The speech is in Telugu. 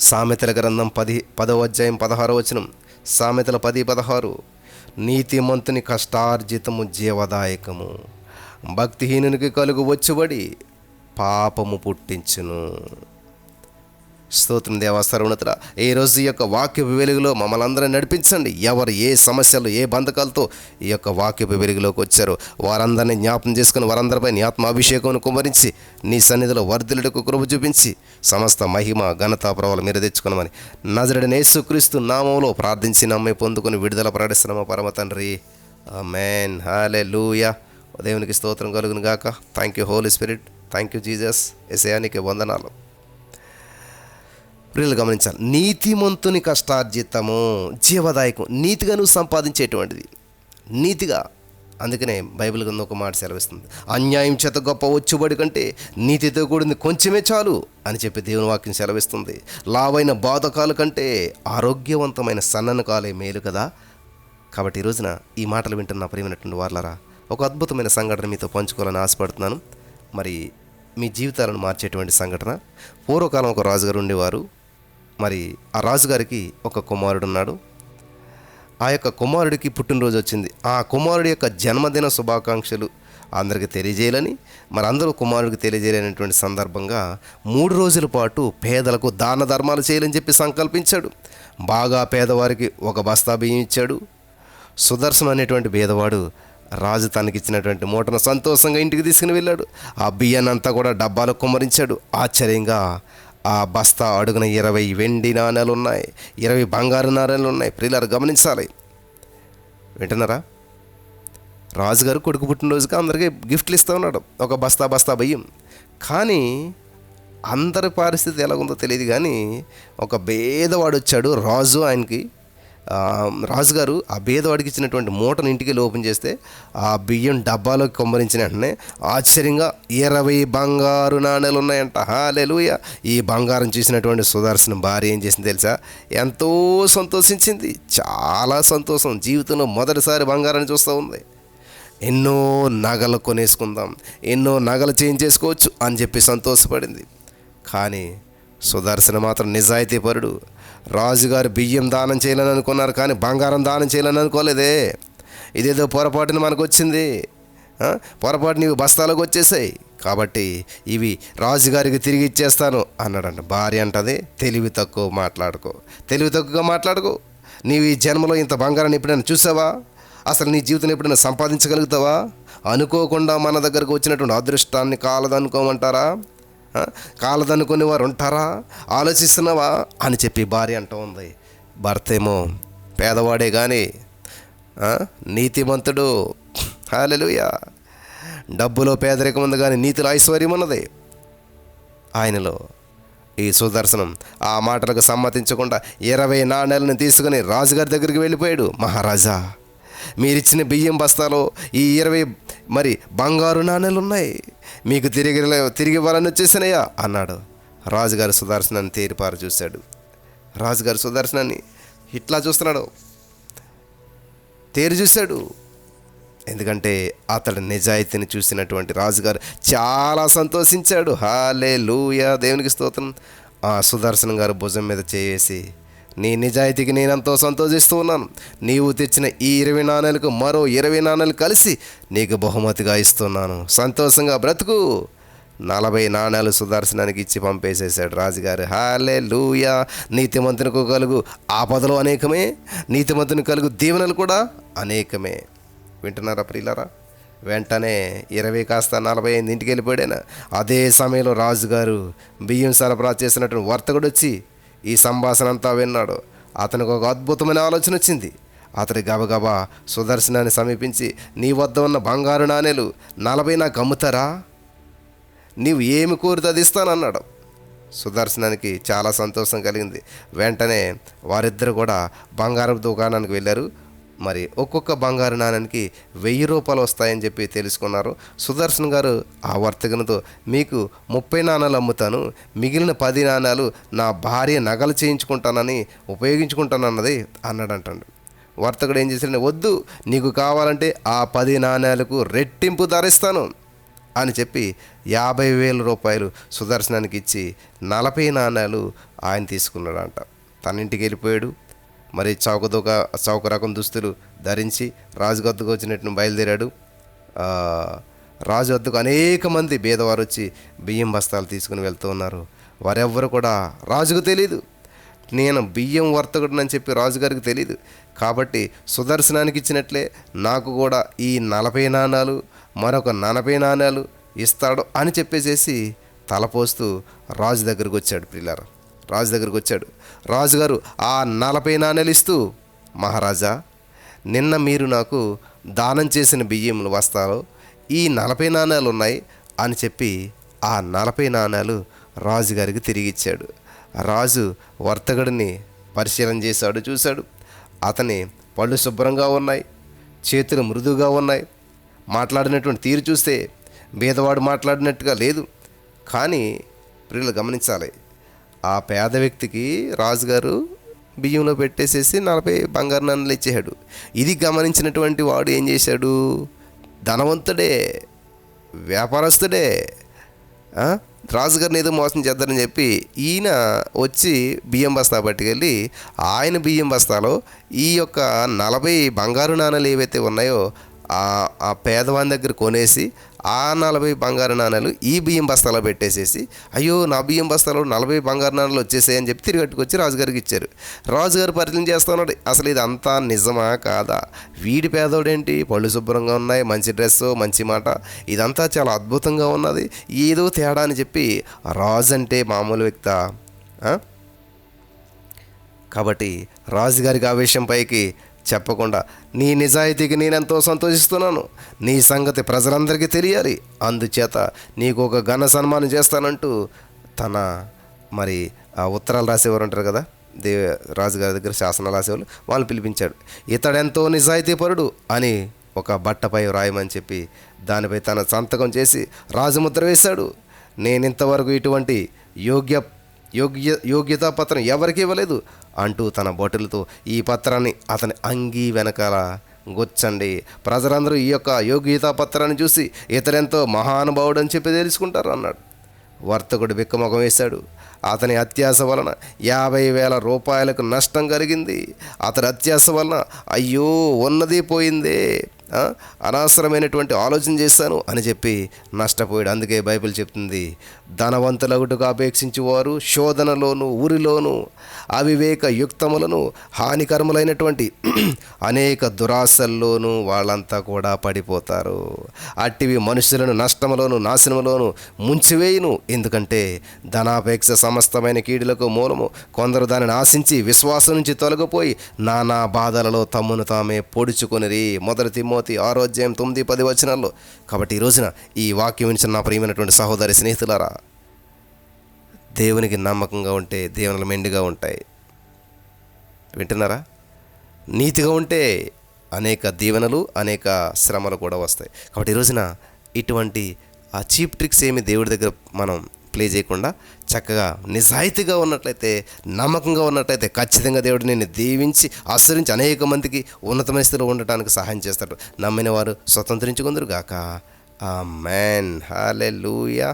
సామెతల గ్రంథం 10వ అధ్యాయం 16వ వచనం. సామెతల 10:16. నీతిమంతుని కష్టార్జితము జీవదాయకము, భక్తిహీనునికి కలుగు వచ్చుబడి పాపము పుట్టించును. స్తోత్రం దేవా. సర్వోన్నతుడా, ఈ రోజు ఈ యొక్క వాక్యపు వెలుగులో మమ్మల్ని అందరం నడిపించండి. ఎవరు ఏ సమస్యలు, ఏ బంధకాలతో ఈ యొక్క వాక్యపు వెలుగులోకి వచ్చారో వారందరినీ జ్ఞాపకం చేసుకుని వారందరిపై నీ ఆత్మాభిషేకం కుమరించి నీ సన్నిధిలో వర్ధిల్లుటకు కృప చూపించి సమస్త మహిమ ఘనత ప్రభావాలు మీరు తెచ్చుకున్నామని నజరుడైన యేసుక్రీస్తు నామములో ప్రార్థించి నమ్మి పొందుకొని విడుదల ప్రకటిస్తున్నాము పరమ తండ్రి. ఆమేన్. హల్లెలూయా. దేవునికి స్తోత్రం కలుగును గాక. Thank you holy spirit. Thank you Jesus. యేసయ్యానికి వందనాలు. ప్రియులు గమనించాలి, నీతిమంతుని కష్టార్జితము జీవదాయకం. నీతిగా నువ్వు సంపాదించేటువంటిది, నీతిగా. అందుకనే బైబిల్ కింద ఒక మాట సెలవిస్తుంది, అన్యాయం చేత గొప్ప వచ్చుబడి కంటే నీతితో కూడింది కొంచెమే చాలు అని చెప్పి దేవుని వాక్యం సెలవిస్తుంది. లావైన బాధకాల కంటే ఆరోగ్యవంతమైన సన్నని కాలే మేలు కదా. కాబట్టి ఈ రోజున ఈ మాటలు వింటున్న ప్రియమైనటువంటి వారలారా, ఒక అద్భుతమైన సంఘటన మీతో పంచుకోవాలని ఆశపడుతున్నాను. మరి మీ జీవితాలను మార్చేటువంటి సంఘటన. పూర్వకాలం ఒక రాజుగారు ఉండేవారు. మరి ఆ రాజుగారికి ఒక కుమారుడు ఉన్నాడు. ఆ యొక్క కుమారుడికి పుట్టినరోజు వచ్చింది. ఆ కుమారుడి యొక్క జన్మదిన శుభాకాంక్షలు అందరికీ తెలియజేయాలని, మరి అందరూ కుమారుడికి తెలియజేయలేనటువంటి సందర్భంగా 3 రోజుల పాటు పేదలకు దాన ధర్మాలు చేయాలని చెప్పి సంకల్పించాడు. బాగా పేదవారికి ఒక బస్తా బియ్యం ఇచ్చాడు. సుదర్శన్ అనేటువంటి పేదవాడు రాజు తనకిచ్చినటువంటి మూటను సంతోషంగా ఇంటికి తీసుకుని వెళ్ళాడు. ఆ బియ్యాన్ని అంతా కూడా డబ్బాలో కుమ్మరించాడు. ఆశ్చర్యంగా ఆ బస్తా అడుగున 20 వెండి నాణేలు ఉన్నాయి, 20 బంగారు నాణేలు ఉన్నాయి. ప్రియులారా గమనించాలి, వింటున్నారా? రాజుగారు కొడుకు పుట్టినరోజుకి అందరికీ గిఫ్ట్లు ఇస్తూ ఉన్నాడు, ఒక బస్తా బియ్యం. కానీ అందరి పరిస్థితి ఎలాగుందో తెలియదు. కానీ ఒక భేదవాడు వచ్చాడు. రాజుగారు ఆ భేదవాడికి ఇచ్చినటువంటి మూటను ఇంటికి ఓపెన్ చేస్తే ఆ బియ్యం డబ్బాలోకి కొమ్మరించిన వెంటనే ఆశ్చర్యంగా 20 బంగారు నాణేలు ఉన్నాయంట. హల్లెలూయా. ఈ బంగారం చూసినటువంటి సుదర్శన భార్య ఏం చేసింది తెలుసా? ఎంతో సంతోషించింది. చాలా సంతోషం. జీవితంలో మొదటిసారి బంగారాన్ని చూస్తూ ఉంది. ఎన్నో నగలు కొనేసుకుందాం, ఎన్నో నగలు చేంజ్ చేసుకోవచ్చు అని చెప్పి సంతోషపడింది. కానీ సుదర్శన మాత్రం నిజాయితీ పరుడు. రాజుగారు బియ్యం దానం చేయాలని అనుకున్నారు, కానీ బంగారం దానం చేయాలని అనుకోలేదే. ఇదేదో పొరపాటున మనకు వచ్చింది, పొరపాటు నీవు బస్తాలకు వచ్చేసాయి, కాబట్టి ఇవి రాజుగారికి తిరిగి ఇచ్చేస్తాను అన్నాడంట. భార్య అంటది, తెలివి తక్కువగా మాట్లాడుకో. నీవు ఈ జన్మలో ఇంత బంగారాన్ని ఎప్పుడైనా చూసావా? అసలు నీ జీవితం ఎప్పుడైనా సంపాదించగలుగుతావా? అనుకోకుండా మన దగ్గరకు వచ్చినటువంటి అదృష్టాన్ని కాలదనుకోమంటారా? కాలదనుకునే వారు ఉంటారా? ఆలోచిస్తున్నావా అని చెప్పి భార్య అంటూ ఉంది. భర్త ఏమో పేదవాడే కానీ నీతిమంతుడు. హల్లెలూయా. డబ్బులో పేదరికం ఉంది కానీ నీతిలో ఐశ్వర్యం ఉన్నది ఆయనలో. ఈ సుదర్శనం ఆ మాటలకు సమ్మతించకుండా 20 నాణేలను తీసుకుని రాజుగారి దగ్గరికి వెళ్ళిపోయాడు. మహారాజా, మీరిచ్చిన బియ్యం బస్తాలో ఈ 20 మరి బంగారు నాణేలు ఉన్నాయి, మీకు తిరిగి ఇవ్వాలని వచ్చేసినాయా అన్నాడు. రాజుగారు సుదర్శనాన్ని తేరిపారు చూశాడు. రాజుగారు సుదర్శనాన్ని ఇట్లా చూస్తున్నాడు, తేరి చూశాడు. ఎందుకంటే అతడు నిజాయితీని చూసినటువంటి రాజుగారు చాలా సంతోషించాడు. హల్లెలూయా. దేవునికి స్తోత్రం. ఆ సుదర్శనం గారు భుజం మీద చేసి, నీ నిజాయితీకి నేనెంతో సంతోషిస్తూ ఉన్నాను. నీవు తెచ్చిన ఈ 20 నాణేలకు మరో 20 నాణేలు కలిసి నీకు బహుమతిగా ఇస్తున్నాను, సంతోషంగా బ్రతుకు. 40 నాణేలు సుదర్శనానికి ఇచ్చి పంపేసేసాడు రాజుగారు. హల్లెలూయా. నీతిమంతునికి కలుగు ఆపదలు అనేకమే, నీతిమంతునికి కలుగు దీవెనలు కూడా అనేకమే. వింటున్నారా ప్రియులారా? వెంటనే 20 కాస్త 40 అయింది, ఇంటికి వెళ్ళిపోయాడైనా. అదే సమయంలో రాజుగారు బియ్యం సరఫరా చేసినటువంటి వర్తకుడు వచ్చి ఈ సంభాషణ అంతా విన్నాడు. అతనికి ఒక అద్భుతమైన ఆలోచన వచ్చింది. అతడి గబగబా సుదర్శనాన్ని సమీపించి, నీ వద్ద ఉన్న బంగారు నాణేలు 40 నాకు అమ్ముతారా? నీవు ఏమి కోరితే అది ఇస్తానన్నాడు. సుదర్శనానికి చాలా సంతోషం కలిగింది. వెంటనే వారిద్దరు కూడా బంగారం దుకాణానికి వెళ్ళారు. మరి ఒక్కొక్క బంగారు నాణానికి 1000 రూపాయలు వస్తాయని చెప్పి తెలుసుకున్నారు. సుదర్శన్ గారు ఆ వర్తకునితో, మీకు 30 నాణాలు అమ్ముతాను, మిగిలిన 10 నాణాలు నా భార్య నగలు చేయించుకుంటానని ఉపయోగించుకుంటానన్నది అన్నాడంటాడు. వర్తకుడు ఏం చేశాడంటే, వద్దు, నీకు కావాలంటే ఆ 10 నాణాలకు రెట్టింపు ధర ఇస్తాను అని చెప్పి 50,000 రూపాయలు సుదర్శనానికి ఇచ్చి 40 నాణేలు ఆయన తీసుకున్నాడంట. తన ఇంటికి వెళ్ళిపోయాడు. మరి చౌక రకం దుస్తులు ధరించి రాజు వద్దకు వచ్చినట్టు బయలుదేరాడు. రాజు వద్దకు అనేక మంది బీదవారు వచ్చి బియ్యం బస్తాలు తీసుకుని వెళ్తూ ఉన్నారు. వారెవ్వరు కూడా రాజుకు తెలీదు. నేను బియ్యం వర్తకుడినని చెప్పి రాజుగారికి తెలియదు. కాబట్టి సుదర్శనానికి ఇచ్చినట్లే నాకు కూడా ఈ 40 నాణాలు మరొక 40 నాణాలు ఇస్తాడు అని చెప్పేసేసి తలపోస్తూ రాజు దగ్గరకు వచ్చాడు. ప్రియులారా, రాజు దగ్గరకు వచ్చాడు. రాజుగారు ఆ 40 నాణాలు ఇస్తూ, మహారాజా, నిన్న మీరు నాకు దానం చేసిన బియ్యం వస్తాలో ఈ 40 నాణాలు ఉన్నాయి అని చెప్పి ఆ 40 నాణాలు రాజుగారికి తిరిగి ఇచ్చాడు. రాజు వర్తకుడిని పరిశీలన చేశాడు, చూశాడు. అతని పళ్ళు శుభ్రంగా ఉన్నాయి, చేతులు మృదువుగా ఉన్నాయి. మాట్లాడినటువంటి తీరు చూస్తే బీదవాడు మాట్లాడినట్టుగా లేదు. కానీ ప్రియులు గమనించాలి, ఆ పేద వ్యక్తికి రాజుగారు బియ్యంలో పెట్టేసేసి 40 బంగారు నాణాలు ఇచ్చేశాడు. ఇది గమనించినటువంటి వాడు ఏం చేశాడు? ధనవంతుడే, వ్యాపారస్తుడే, రాజుగారిని ఏదో మోసం చేద్దారని చెప్పి ఈయన వచ్చి బియ్యం బస్తా పట్టుకెళ్ళి ఆయన బియ్యం బస్తాలో ఈ యొక్క 40 బంగారు నాణాలు ఏవైతే ఉన్నాయో ఆ పేదవాని దగ్గర కొనేసి ఆ 40 బంగారు నాణాలు ఈ బియ్యం బస్తాలో పెట్టేసేసి, అయ్యో నా బియ్యం బస్తాలో 40 బంగారు నాణాలు వచ్చేసాయి అని చెప్పి తిరిగి కట్టుకొచ్చి రాజుగారికి ఇచ్చారు. రాజుగారు పరిశీలన చేస్తూ ఉన్నాడు, అసలు ఇది అంతా నిజమా కాదా? వీడి పేదోడేంటి, పళ్ళు శుభ్రంగా ఉన్నాయి, మంచి డ్రెస్సు, మంచి మాట, ఇదంతా చాలా అద్భుతంగా ఉన్నది, ఏదో తేడా అని చెప్పి రాజు అంటే మామూలు వ్యక్తా? కాబట్టి రాజుగారికి ఆ విషయం పైకి చెప్పకుండా, నీ నిజాయితీకి నేనెంతో సంతోషిస్తున్నాను, నీ సంగతి ప్రజలందరికీ తెలియాలి, అందుచేత నీకు ఒక ఘన సన్మానం చేస్తానంటూ తన మరి ఆ ఉత్తరాలు రాసేవారు ఉంటారు కదా, రాజుగారి దగ్గర శాసనాలు రాసేవాళ్ళు, వాళ్ళు పిలిపించాడు. ఇతడెంతో నిజాయితీపరుడు అని ఒక బట్టపై రాయమని చెప్పి దానిపై తన సంతకం చేసి రాజముద్ర వేశాడు. నేనింతవరకు ఇటువంటి యోగ్యతా పత్రం ఎవరికి ఇవ్వలేదు అంటూ తన బొట్టలతో ఈ పత్రాన్ని అతని అంగీ వెనకాల గుచ్చండి. ప్రజలందరూ ఈ యొక్క యోగ్యతా పత్రాన్ని చూసి ఇతరెంతో మహానుభావుడు అని చెప్పి తెలుసుకుంటారు అన్నాడు. వర్తకుడు బిక్కమొఖం వేశాడు. అతని అత్యాశ వలన 50,000 రూపాయలకు నష్టం కలిగింది. అతని అత్యాశ వలన అయ్యో ఉన్నది పోయిందే, అనవసరమైనటువంటి ఆలోచన చేశాను అని చెప్పి నష్టపోయాడు. అందుకే బైబిల్ చెప్తుంది, ధనవంతులగుటకు అపేక్షించి వారు శోధనలోను ఊరిలోను అవివేక యుక్తములను హానికరములైనటువంటి అనేక దురాశల్లోనూ వాళ్ళంతా కూడా పడిపోతారు. అట్టివి మనుషులను నష్టములోను నాశనములోను ముంచివేయును. ఎందుకంటే ధనాపేక్ష సమస్తమైన కీడులకు మూలము. కొందరు దానిని ఆశించి విశ్వాసం నుంచి తొలగిపోయి నానా బాధలలో తమ్మును తామే పొడుచుకొనిరి. 1 తిమోతి 6:9-10 కాబట్టి ఈ రోజున ఈ వాక్యం వినిచిన నా ప్రియమైనటువంటి సహోదరి స్నేహితులారా, దేవునికి నమ్మకంగా ఉంటే దీవెనలు మెండుగా ఉంటాయి. వింటున్నారా? నీతిగా ఉంటే అనేక దీవెనలు, అనేక శ్రమలు కూడా వస్తాయి. కాబట్టి ఈ రోజున ఇటువంటి ఆ చీప్ ట్రిక్స్ ఏమి దేవుడి దగ్గర మనం ప్లే చేయకుండా చక్కగా నిజాయితీగా ఉన్నట్లయితే, నమ్మకంగా ఉన్నట్లయితే ఖచ్చితంగా దేవుడు నిన్ను దీవించి ఆశ్రయించి అనేక మందికి ఉన్నతమైన స్థితిలో ఉండటానికి సహాయం చేస్తాడు. నమ్మిన వారు స్వతంత్రించుకుందరు గాక. ఆమేన్. హల్లెలూయా.